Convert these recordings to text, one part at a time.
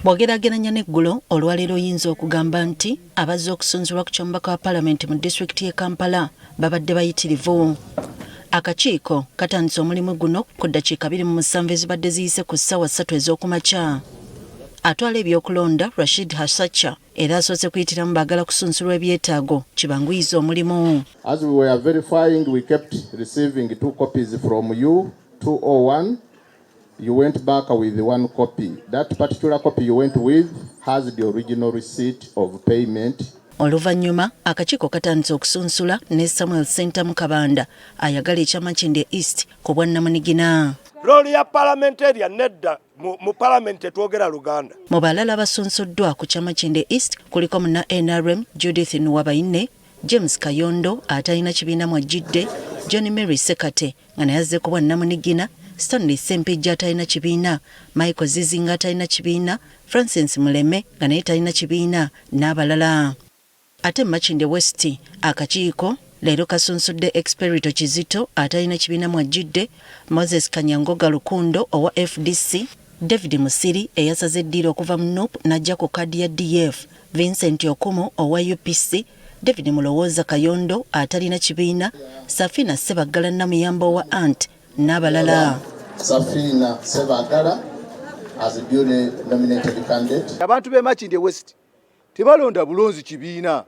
Bw'ogeraageranya n'eggulo olwaleero oyinza okugamba nti abazze okusunzulwa ku kyomubaka wa paalamenti mu disitulikiti y'e Kampala babadde bayitirivu. Akakiiko katandise omulimu guno ku ddakiika 27 ezibadde ziyise ku ssaawa 3 ez'okumakya. Atwala ebyokulonda Rashid Hasacha era asoose kuyitiramu baagala kusunsulwa ebyetaago kibanguyiza omulimu. As we were verifying, we kept receiving 2 copies from you, 201. You went back with 1 copy. That particular copy you went with has the original receipt of payment. Oluvannyuma akakiiko katandise okusunsula ne Samuel Center Mukabanda ayagala eky'Amakindye East ku bwannamunigina. Roli ya parliamentarian nedda mu parliament etwogera Luganda. Mu balala abasunsuddwa ku ky'Amakindye East kuliko muna NRM Judith Nuwabayine, James Kayondo atalina kibiina mwajjidde, John Mary Sekate nga naye azze ku bwannamunigina, Stanley Sempejja atalina kibiina, Michael Zizinga atalina kibiina, Francis Muleme nga naye talina kibiina n'abalala. Ate Makindye West akakiiko leero kasunsudde Expirito Kizito atalina kibiina mwajjidde, Moses Kanyangoga Lukundo owa FDC, David Musiri eyasaze eddiiro okuva mu NUP n'ajja ku kadi ya DF, Vincent Okumu owa UPC, David Mulowooza Kayondo atalina kibiina, Safina Sebagala Namuyamba owa ANT n'abalala. Safina Sebagala as a duly nominated candidate. Abantu be Makindye West tebalonda bulonzi kibiina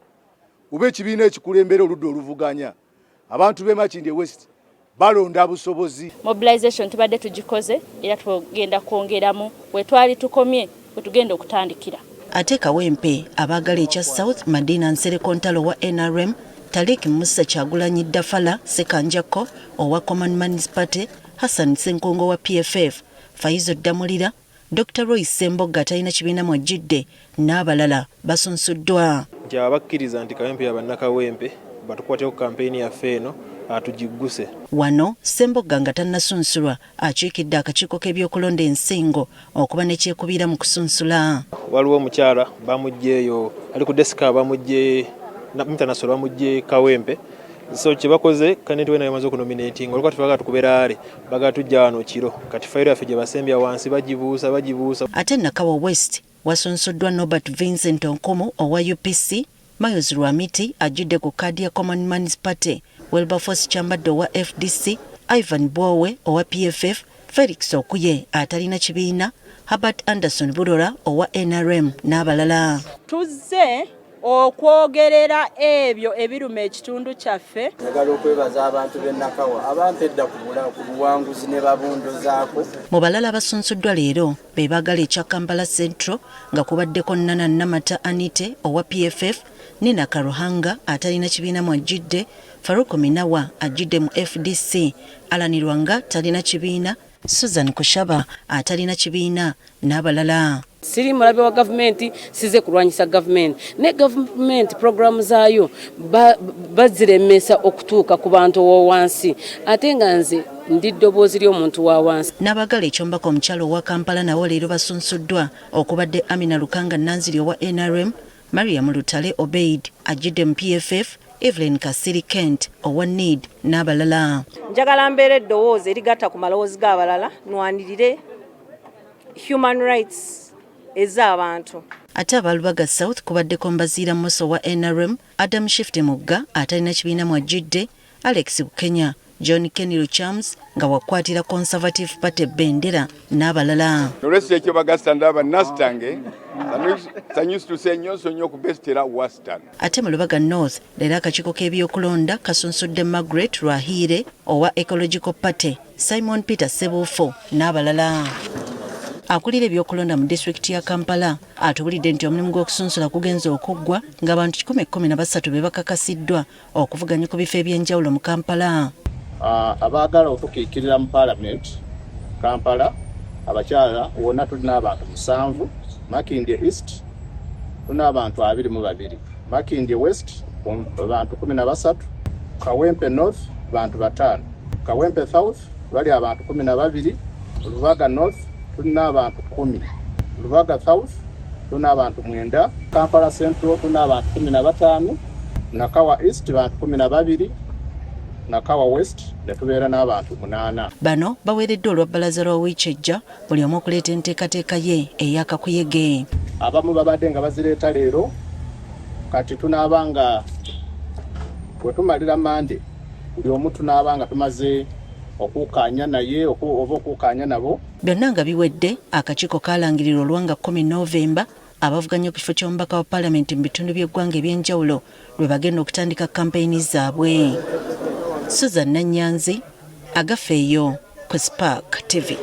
ube kibiina ekikulembera oludda oluvuganya. Abantu be Makindye West balonda busobozi. Mobilization tubadde tugikoze era tugenda kwongeramu we twali tukomye we tugenda okutandikira. Ate Kawempe abaagala ekya South Madina Nsereko Ntalo wa NRM, Talik Musa Kyagulanyi Dafala Sekanjako owa Common Man's Party, Hassan Senkongo wa PFF, Faizo Damulira, Dr. Roy Semboga atalina kibiina mwajjidde n'abalala basunsuddwa. Nti abakkiriza nti Kawempe yabannakawempe batukwateko kampeyini yaffe eno atugigguse. Wano Semboga nga tannasunsulwa akiikidde akakiiko k'ebyokulonda ensingo okuba ne kyekubiira mu kusunsula. Waliwo omukyala bamugjeeyo ali ku desika bamugje international bamugje Kawempe. So kibakoze kanenti wena yamaze okunominating olwo katufaga tukuberaale bagatujja wano kiro kati fayiro yaffe gye basembya wansi bagibuusa. Ate Nakawa West wasunsuddwa Norbert Vincent Onkumu owa UPC, Miles Rwamiti ajjidde ku kadi ya Common Man's Party, Wilberforce Kyambadde owa FDC, Ivan Bwowe owa PFF, Felix Okuye atalina kibiina, Herbert Anderson Burora owa NRM n'abalala. Tuzze okwogerera ebyo ebiruma ekitundu kyaffe. Njagala okwebaza abantu b'e Nakawa abampedda ku buwanguzi ne babundozaako. Mu balala abasunsuddwa leero be baagala ekya Kampala Central nga kubaddeko Nana Namata Anite owa PFF, Nina Karuhanga atalina kibiina mwajjidde, Faruko Minawa ajjidde mu FDC, Alani Lwanga talina kibiina, Susan Kushaba atalina kibiina n'abalala. Siri mulabe wa government size kulwanyisa government ne government program zaayo baziremesa okutuuka ku bantu wansi ate nga nze ndi ddoboozi ly'omuntu wa wansi. N'abagala ekyombako omukyalo wa Kampala nawo leero basunsuddwa okubadde Amina Lukanga Nanziri owa NRM, Mariam Lutale Obeid ajjidde mu PFF, Evelyn Kasiri Kent owa NEED n'abalala. Njagala mbeera eddowoozi erigatta ku malowoozi g'abalala nwanirire human rights ez'abantu. Ate abalubaga South kubaddeko Mbaziira Muso wa NRM, Adam Shift Mugga atalina kibiina mwajjidde, Alex Bukenya, John Kenny Luchams nga wakwatira Conservative Party bendera n'abalala. Nolwesi ekyo bagasta ndaba nastange sanyusi nyonso nnyo okubestera Western. Ate mu Lubaga North leero akakiiko k'ebyokulonda kasunsudde Margaret Rahire owa Ecological Party, Simon Peter Sebuufo n'abalala. Akulira ebyokulonda mu disitulikiti ya Kampala atubulidde nti omulimu gw'okusunsula kugenza okuggwa ng'abantu 113 be bakakasiddwa okuvuganya ku bifo eby'enjawulo mu Kampala. Abaagala okukiikirira mu Parliament Kampala abakyala wonna tulina abantu 7, Makindye East tulina abantu 22, Makindye West abantu 13, Kawempe North abantu 5, Kawempe South bali abantu 12, Lubaga North tulina abantu 10, Lubaga South tulina abantu 9, Kampala Central tulina abantu 15, Nakawa East abantu 12, Nakawa West ne tubeera n'abantu 8. Bano baweereddwa olwabbalaza lwa wiiki ejja buli omu okuleeta enteekateeka ye ey'akakuyege. Abamu babadde nga bazireeta leero kati tunaabanga bwe tumalira Mande buli omu tunaabanga tumaze okukaanya naye oba okukaanya nabo. Byonna nga biwedde akakiiko kaalangirirwa olwanga 10 Novemba abavuganya ku kifo ky'omubaka wa paalamenti mu bitundu by'eggwanga eby'enjawulo lwe bagenda okutandika kampeyini zaabwe. Susan Nanyanzi, Agafeeyo ku Spark TV.